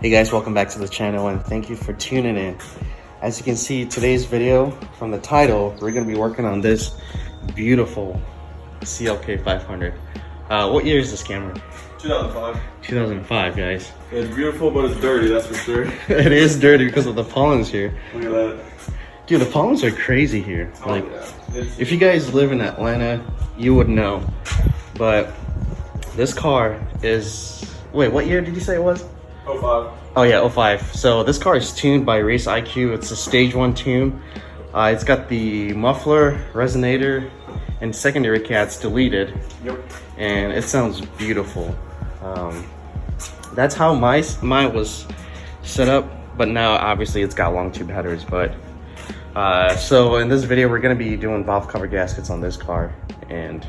Hey guys, welcome back to the channel and thank you for tuning in. As you can see, today's video from the title, we're going to be working on this beautiful CLK500. What year is this camera? 2005. 2005, guys. It's beautiful, but it's dirty, that's for sure. It is dirty because of the pollens here. Look at that. Dude, the pollens are crazy here. Oh, like, yeah. if you guys live in Atlanta, you would know. But this car is... Wait, what year did you say it was? 05. Oh yeah, 05. So this car is tuned by RaceIQ. It's a stage 1 tune. It's got the muffler, resonator, and secondary cats deleted. Yep. And it sounds beautiful. That's how mine was set up, but now obviously it's got long tube headers. But so in this video, we're gonna be doing valve cover gaskets on this car, and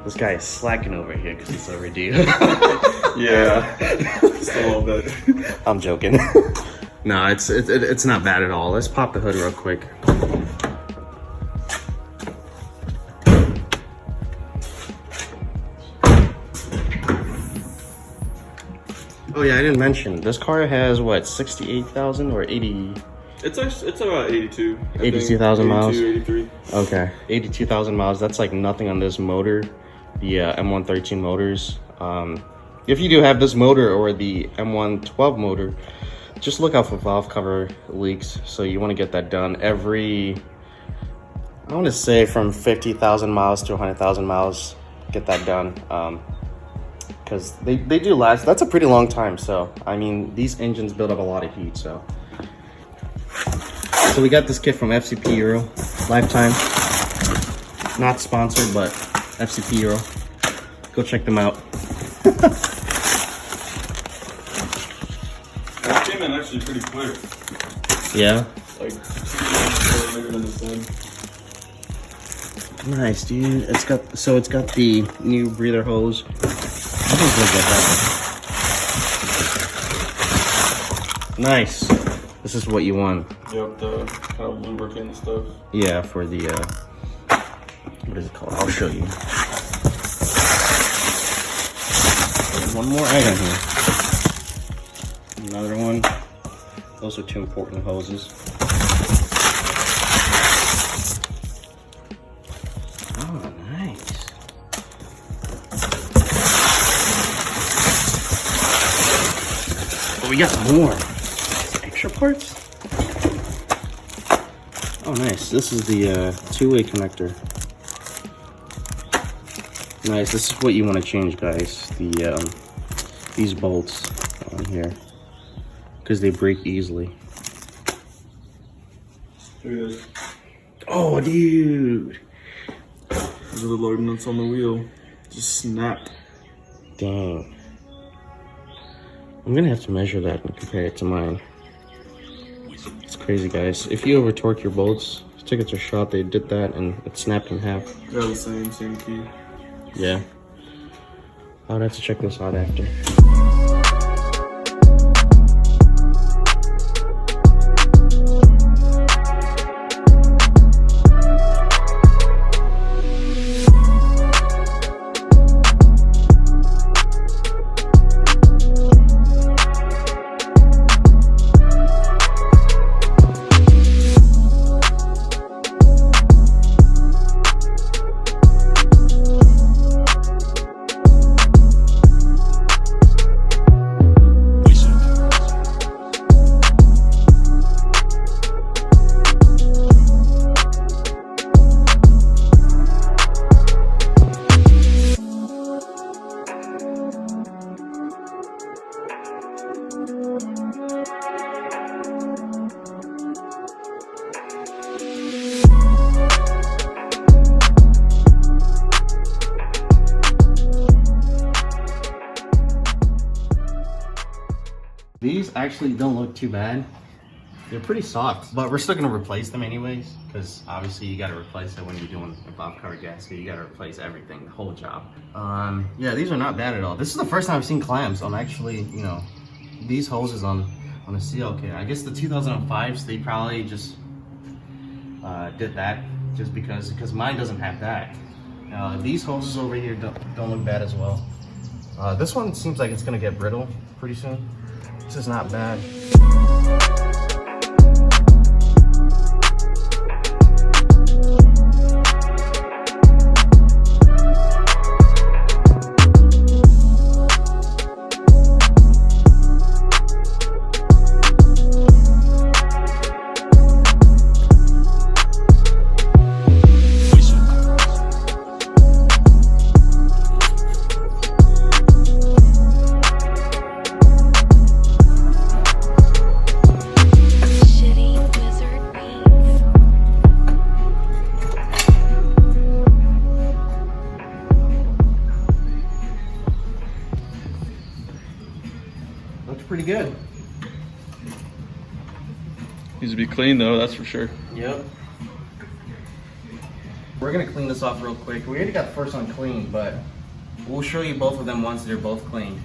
this guy is slacking over here because it's overdue. Yeah, just a little bit. I'm joking. No, it's not bad at all. Let's pop the hood real quick. Oh yeah, I didn't mention this car has what, 68,000 or 80? It's about 82. 82,000 miles. 83. Okay, 82,000 miles. That's like nothing on this motor, the M113 motors. If you do have this motor or the M112 motor, just look out for valve cover leaks. So you want to get that done every, I want to say from 50,000 miles to 100,000 miles. Get that done, because they do last. That's a pretty long time. So I mean, these engines build up a lot of heat. So we got this kit from FCP Euro, lifetime. Not sponsored, but FCP Euro. Go check them out. That came in actually pretty quick. Yeah. Like, bigger than the sun. Nice, dude. It's got the new breather hose. I think we'll get that. Nice. This is what you want. Yep, the kind of lubricant and stuff. Yeah, for the what is it called? I'll show you. There's one more item here. Another one. Those are 2 important hoses. Oh, nice. But we got more. Extra parts? Oh, nice. This is the 2-way connector. Nice. This is what you want to change, guys. The these bolts on here, because they break easily. Look at this. Oh, dude. These are the load nuts on the wheel. Just snap. Dang. I'm gonna have to measure that and compare it to mine. It's crazy, guys. If you over torque your bolts, tickets are shot. They did that and it snapped in half. They're the same key. Yeah. I would have to check this out after. These actually don't look too bad. They're pretty soft, but we're still gonna replace them anyways, because obviously you gotta replace it when you're doing a valve cover gasket. You gotta replace everything, the whole job. Yeah, these are not bad at all. This is the first time I've seen clamps on actually, you know, these hoses on a CLK. I guess the 2005s, they probably just did that just because mine doesn't have that. These hoses over here don't look bad as well. This one seems like it's gonna get brittle pretty soon. This is not bad. Looks pretty good. Needs to be clean though, that's for sure. Yep. We're gonna clean this off real quick. We already got the first one clean, but we'll show you both of them once they're both clean.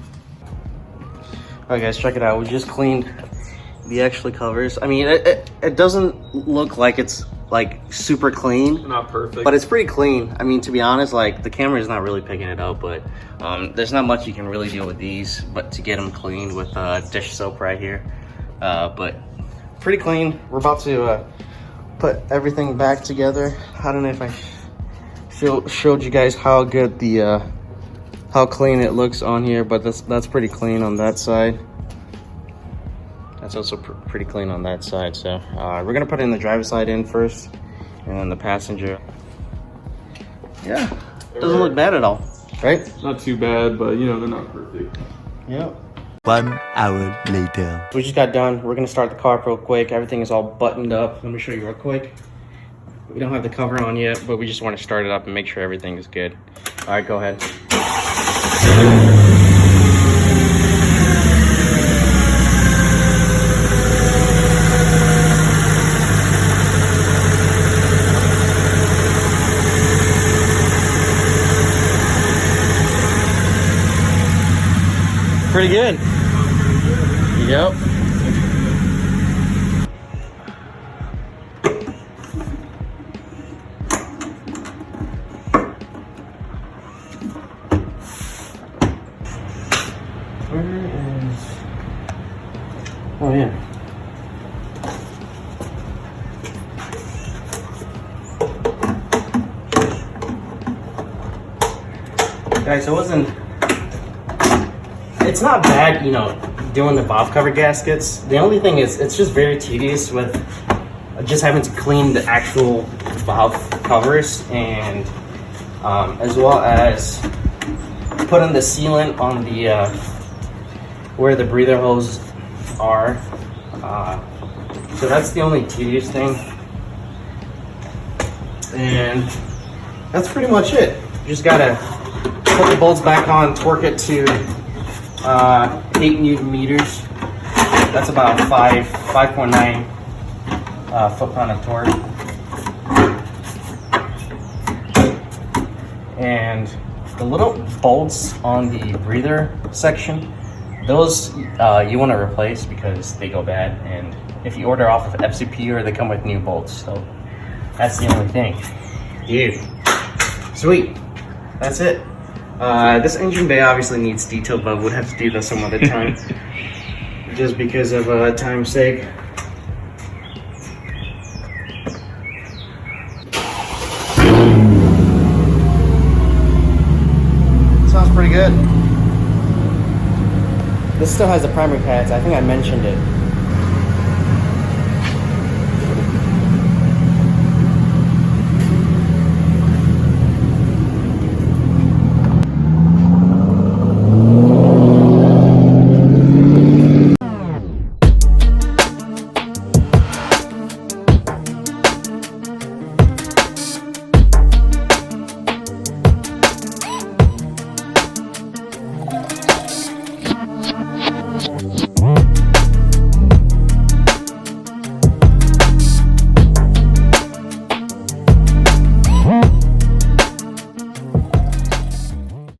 Alright guys, check it out. We just cleaned the actual covers. I mean, it doesn't look like it's like super clean. Not perfect. But it's pretty clean. I mean, to be honest, like the camera is not really picking it up, but there's not much you can really do with these, but to get them cleaned with dish soap right here. But pretty clean. We're about to put everything back together. I don't know if I showed you guys how good the how clean it looks on here, but that's pretty clean on that side. That's also pretty clean on that side. So we're gonna put it in the driver's side in first, and then the passenger. Yeah, doesn't look bad at all, right? Not too bad, but you know, they're not perfect. Yep. 1 hour later. We just got done. We're gonna start the car real quick. Everything is all buttoned up. Let me show you real quick. We don't have the cover on yet, but we just want to start it up and make sure everything is good. All right, go ahead. Pretty good. Yep. Where is... Oh yeah. Guys, it's not bad, you know, doing the valve cover gaskets. The only thing is, it's just very tedious with just having to clean the actual valve covers, and as well as putting the sealant on the where the breather hose are. So that's the only tedious thing, and that's pretty much it. You just gotta put the bolts back on, torque it to 8 Newton meters. That's about 5.9 foot-pound of torque. And the little bolts on the breather section, those you want to replace because they go bad. And if you order off of FCP, or they come with new bolts, so that's the only thing. Dude, sweet. That's it. This engine bay obviously needs detail, but we'll have to do that some other time, just because of time's sake. Sounds pretty good. This still has the primer pads. I think I mentioned it.